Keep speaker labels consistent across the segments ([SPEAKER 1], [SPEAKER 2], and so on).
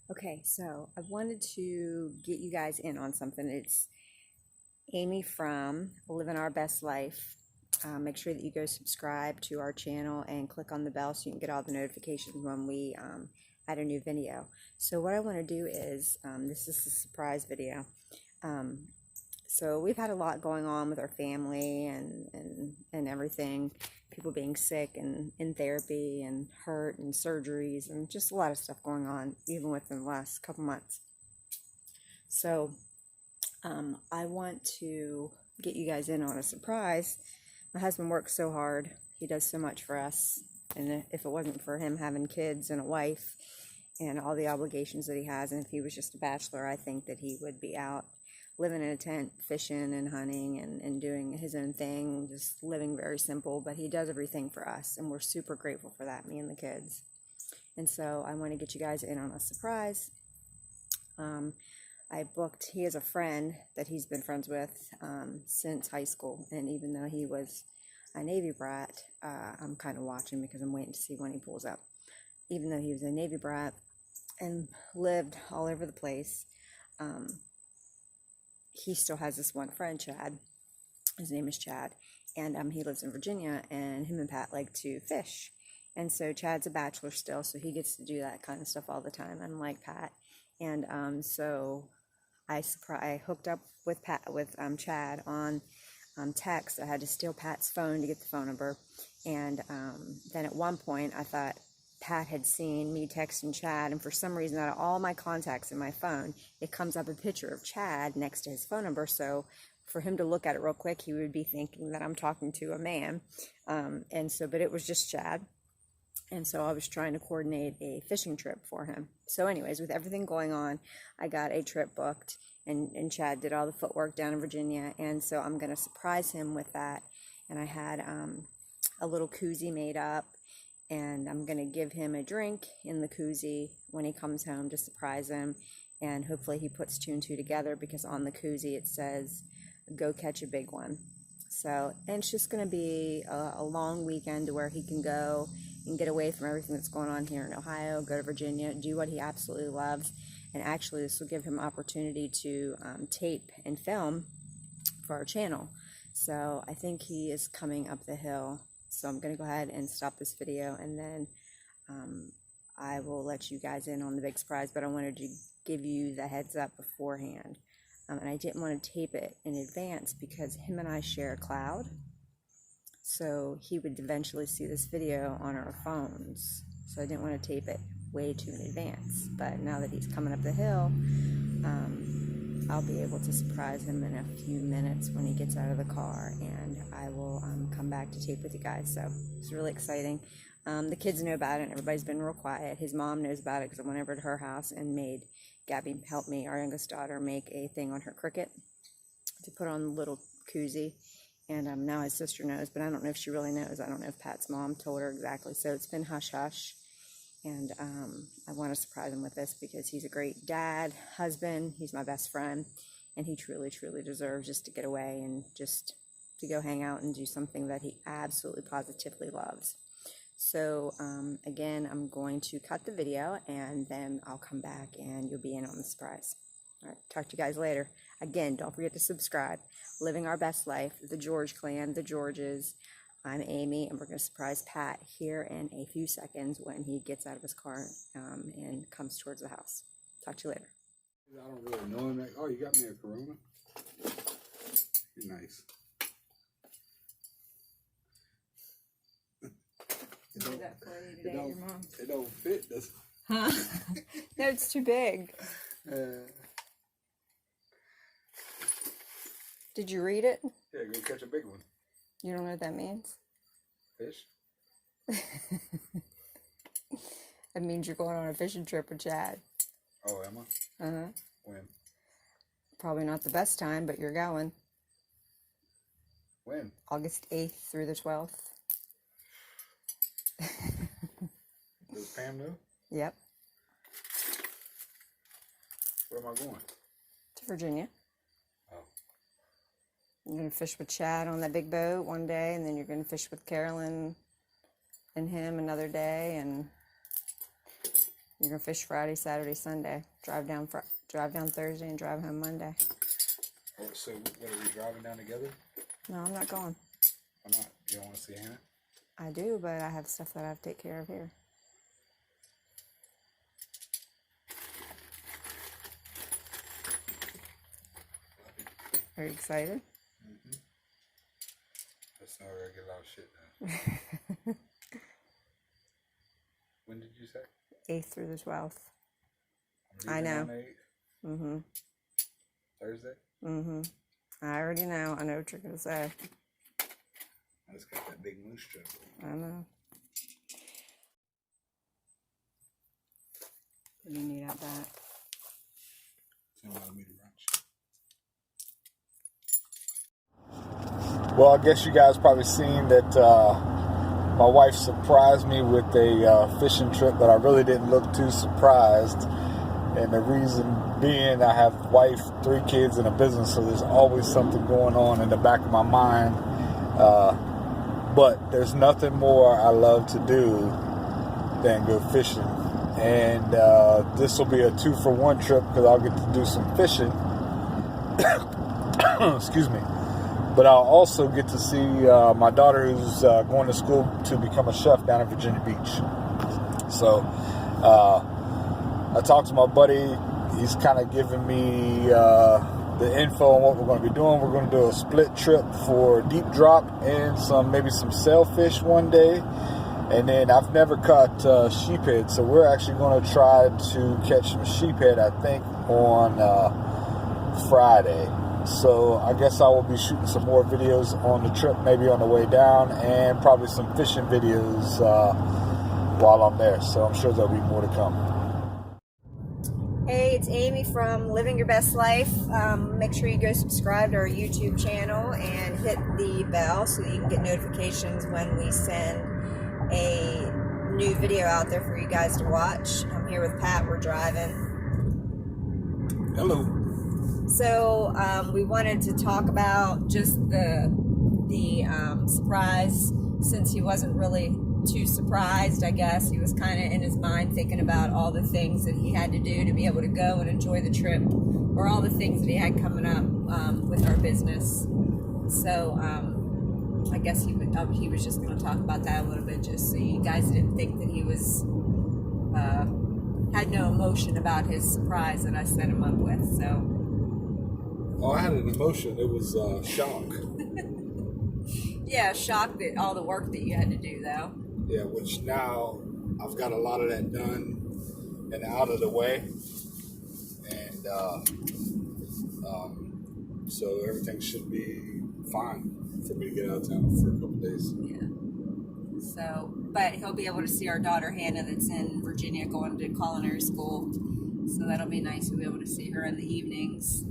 [SPEAKER 1] Okay, so I wanted to get you guys in on something. It's Amy from Living Our Best Life. Make sure that you go subscribe to our channel and click on the bell so you can get all the notifications when we add a new video. So what I want to do is, this is a surprise video. So we've had a lot going on with our family and everything. People being sick and in therapy and hurt and surgeries and just a lot of stuff going on even within the last couple months. So I want to get you guys in on a surprise. My husband works so hard. He does so much for us. And if it wasn't for him having kids and a wife and all the obligations that he has, and if he was just a bachelor, I think that he would be out living in a tent, fishing and hunting and doing his own thing, just living very simple. But he does everything for us, and we're super grateful for that, me and the kids. And so I want to get you guys in on a surprise. He has a friend that he's been friends with since high school, and even though he was a Navy brat, I'm kind of watching because I'm waiting to see when he pulls up. Even though he was a Navy brat and lived all over the place, he still has this one friend, Chad. His name is Chad, and he lives in Virginia, and him and Pat like to fish. And so Chad's a bachelor still, so he gets to do that kind of stuff all the time, unlike Pat. And so I hooked up with Chad on text. I had to steal Pat's phone to get the phone number, and then at one point I thought Pat had seen me texting Chad, and for some reason out of all my contacts in my phone, it comes up a picture of Chad next to his phone number. So for him to look at it real quick, he would be thinking that I'm talking to a man. But it was just Chad. And so I was trying to coordinate a fishing trip for him. So anyways, with everything going on, I got a trip booked, and Chad did all the footwork down in Virginia. And so I'm going to surprise him with that. And I had a little koozie made up, and I'm going to give him a drink in the koozie when he comes home to surprise him. And hopefully he puts two and two together, because on the koozie it says, "Go catch a big one." So, and it's just going to be a long weekend to where he can go and get away from everything that's going on here in Ohio, go to Virginia, do what he absolutely loves. And actually this will give him opportunity to tape and film for our channel. So I think he is coming up the hill. So I'm going to go ahead and stop this video, and then I will let you guys in on the big surprise. But I wanted to give you the heads up beforehand. And I didn't want to tape it in advance because him and I share a cloud. So he would eventually see this video on our phones. So I didn't want to tape it way too in advance. But now that he's coming up the hill, I'll be able to surprise him in a few minutes when he gets out of the car, and I will come back to tape with you guys. So it's really exciting. The kids know about it, and everybody's been real quiet. His mom knows about it because I went over to her house and made Gabby help me, our youngest daughter, make a thing on her Cricut to put on the little koozie. And now his sister knows, but I don't know if she really knows. I don't know if Pat's mom told her exactly. So it's been hush-hush. And I want to surprise him with this because he's a great dad, husband. He's my best friend. And he truly, truly deserves just to get away and just to go hang out and do something that he absolutely, positively loves. So, again, I'm going to cut the video, and then I'll come back and you'll be in on the surprise. All right, talk to you guys later. Again, don't forget to subscribe. Living Our Best Life, the George clan, the Georges. I'm Amy, and we're going to surprise Pat here in a few seconds when he gets out of his car and comes towards the house. Talk to you later.
[SPEAKER 2] I don't really know him. Oh, you got me a Corona? You're nice. It don't fit, does it?
[SPEAKER 1] Huh? No, it's too big. Did you read it?
[SPEAKER 2] Yeah, go catch a big one.
[SPEAKER 1] You don't know what that means?
[SPEAKER 2] Fish?
[SPEAKER 1] That means you're going on a fishing trip with Chad.
[SPEAKER 2] Oh, am I?
[SPEAKER 1] Uh-huh.
[SPEAKER 2] When?
[SPEAKER 1] Probably not the best time, but you're going.
[SPEAKER 2] When?
[SPEAKER 1] August 8th through the 12th.
[SPEAKER 2] Does Pam know?
[SPEAKER 1] Yep.
[SPEAKER 2] Where am I going?
[SPEAKER 1] To Virginia.
[SPEAKER 2] Oh.
[SPEAKER 1] You're going to fish with Chad on that big boat one day, and then you're going to fish with Carolyn and him another day, and You're gonna fish Friday, Saturday, Sunday. Drive down Thursday and drive home Monday.
[SPEAKER 2] Oh, so what, are we driving down together?
[SPEAKER 1] No, I'm not going.
[SPEAKER 2] Why not? You don't want to see Hannah?
[SPEAKER 1] I do, but I have stuff that I have to take care of here. Are you excited?
[SPEAKER 2] Mm-hmm. That's not where I get a lot of shit done. When did you say?
[SPEAKER 1] 8th through the 12th. I know. Mm-hmm.
[SPEAKER 2] Thursday?
[SPEAKER 1] Mm-hmm. I already know. I know what you're going to say.
[SPEAKER 2] I just got that big moose trip.
[SPEAKER 1] I know. What do you need out back?
[SPEAKER 2] $10 meter lunch.
[SPEAKER 3] Well, I guess you guys probably seen that my wife surprised me with a fishing trip, but I really didn't look too surprised. And the reason being, I have a wife, 3 kids, and a business, so there's always something going on in the back of my mind. But there's nothing more I love to do than go fishing. And this will be a 2-for-1 trip because I'll get to do some fishing. Excuse me. But I'll also get to see my daughter who's going to school to become a chef down in Virginia Beach. So I talked to my buddy. He's kind of giving me the info on what we're going to be doing. We're going to do a split trip for deep drop and maybe some sailfish one day. And then I've never caught sheephead, so we're actually going to try to catch some sheephead, I think, on Friday. So I guess I will be shooting some more videos on the trip, maybe on the way down, and probably some fishing videos while I'm there. So I'm sure there'll be more to come.
[SPEAKER 1] Hey, it's Amy from Living Your Best Life. Make sure you go subscribe to our YouTube channel and hit the bell so that you can get notifications when we send a new video out there for you guys to watch. I'm here with Pat. We're driving.
[SPEAKER 2] Hello.
[SPEAKER 1] So we wanted to talk about just the surprise, since he wasn't really too surprised. I guess he was kind of in his mind thinking about all the things that he had to do to be able to go and enjoy the trip, or all the things that he had coming up with our business. So I guess he was just going to talk about that a little bit, just so you guys didn't think that he was had no emotion about his surprise that I set him up with. So.
[SPEAKER 2] Oh, I had an emotion. It was shock.
[SPEAKER 1] Yeah, shock that all the work that you had to do, though.
[SPEAKER 2] Yeah, which now I've got a lot of that done and out of the way. And so everything should be fine for me to get out of town for a couple days.
[SPEAKER 1] Yeah. So, but he'll be able to see our daughter Hannah that's in Virginia going to culinary school. So that'll be nice. We'll be able to see her in the evenings.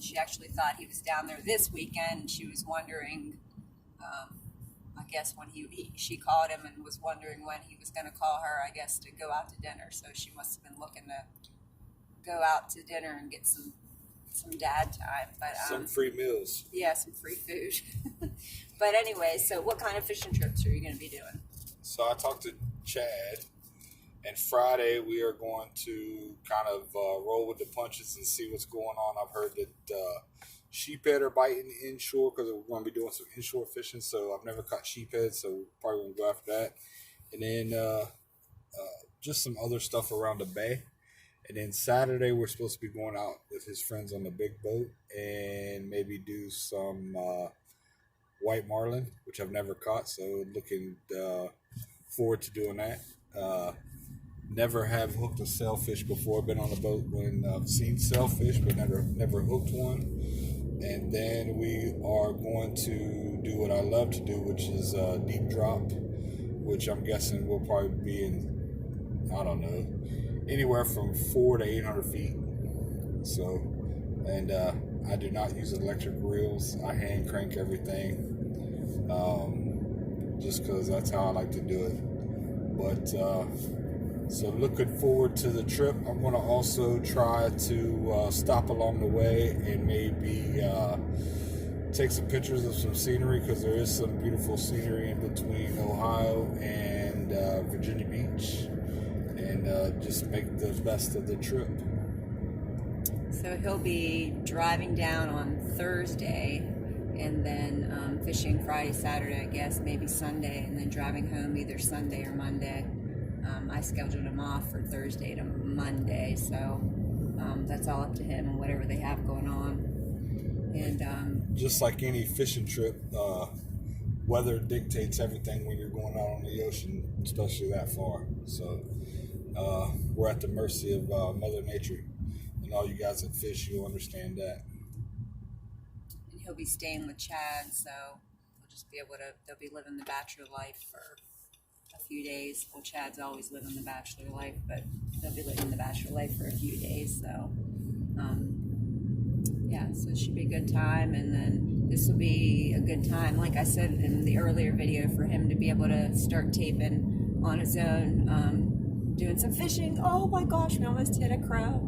[SPEAKER 1] She actually thought he was down there this weekend, and she was wondering, I guess when she called him and was wondering when he was going to call her, I guess, to go out to dinner. So she must have been looking to go out to dinner and get some dad time. But
[SPEAKER 2] some free meals.
[SPEAKER 1] Yeah, some free food. But anyway, so what kind of fishing trips are you going to be doing?
[SPEAKER 2] So I talked to Chad. And Friday, we are going to kind of roll with the punches and see what's going on. I've heard that sheephead are biting inshore because we're going to be doing some inshore fishing. So I've never caught sheephead, so probably going to go after that. And then just some other stuff around the bay. And then Saturday, we're supposed to be going out with his friends on the big boat and maybe do some white marlin, which I've never caught. So looking forward to doing that. Never have hooked a sailfish before. Been on the boat when I've seen sailfish, but never hooked one. And then we are going to do what I love to do, which is deep drop, which I'm guessing will probably be in, I don't know, anywhere from 400 to 800 feet. So, and I do not use electric reels. I hand crank everything, just because that's how I like to do it. But so looking forward to the trip. I'm going to also try to stop along the way and maybe take some pictures of some scenery, because there is some beautiful scenery in between Ohio and Virginia Beach. and just make the best of the trip.
[SPEAKER 1] So he'll be driving down on Thursday, and then fishing Friday, Saturday, I guess, maybe Sunday, and then driving home either Sunday or Monday. I scheduled him off for Thursday to Monday, so that's all up to him and whatever they have going on. And
[SPEAKER 2] just like any fishing trip, weather dictates everything when you're going out on the ocean, especially that far. So we're at the mercy of Mother Nature. And all you guys that fish, you'll understand that.
[SPEAKER 1] And he'll be staying with Chad, so he'll just be able to, they'll be living the bachelor life for a few days. Well, Chad's always living the bachelor life, but they'll be living the bachelor life for a few days, so yeah, so it should be a good time. And then this will be a good time, like I said in the earlier video, for him to be able to start taping on his own, doing some fishing. Oh my gosh, we almost hit a crow.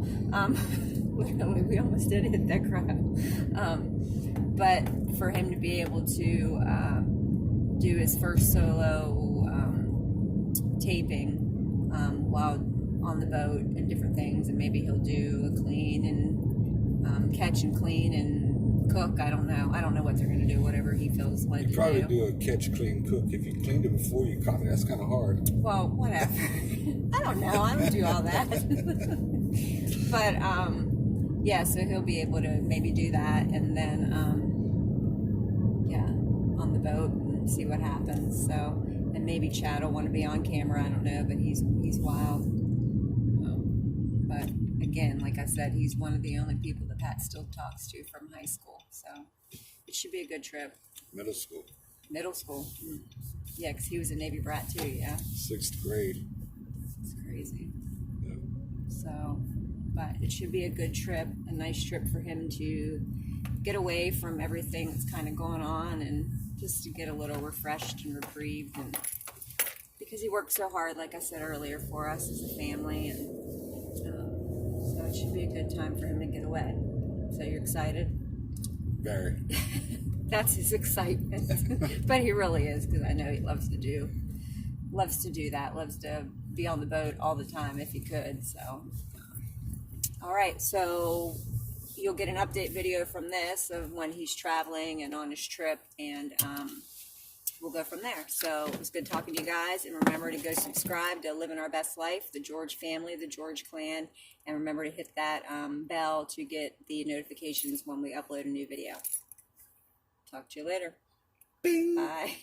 [SPEAKER 1] We almost did hit that crow. But for him to be able to do his first solo taping while on the boat and different things, and maybe he'll do a clean and catch and clean and cook. I don't know what they're going to do, whatever he feels led to do.
[SPEAKER 2] You probably do a catch, clean, cook. If you cleaned it before you caught it, that's kind of hard.
[SPEAKER 1] Well, whatever. I don't know. I don't do all that. But, yeah, so he'll be able to maybe do that, and then, yeah, on the boat and see what happens. So, and maybe Chad will want to be on camera. I don't know, but he's wild. But again, like I said, he's one of the only people that Pat still talks to from high school. So it should be a good trip.
[SPEAKER 2] Middle school.
[SPEAKER 1] Middle school. Yeah, because he was a Navy brat too, yeah.
[SPEAKER 2] 6th grade.
[SPEAKER 1] It's crazy.
[SPEAKER 2] Yeah.
[SPEAKER 1] So, but it should be a good trip, a nice trip for him to get away from everything that's kind of going on, and just to get a little refreshed and reprieved. And because he worked so hard, like I said earlier, for us as a family, and so it should be a good time for him to get away. So you're excited?
[SPEAKER 2] Very.
[SPEAKER 1] That's his excitement. But he really is, because I know he loves to do that, loves to be on the boat all the time if he could. So all right, so you'll get an update video from this of when he's traveling and on his trip, and we'll go from there. So it was good talking to you guys, and remember to go subscribe to Living Our Best Life, the George family, the George clan, and remember to hit that bell to get the notifications when we upload a new video. Talk to you later.
[SPEAKER 2] Bing.
[SPEAKER 1] Bye.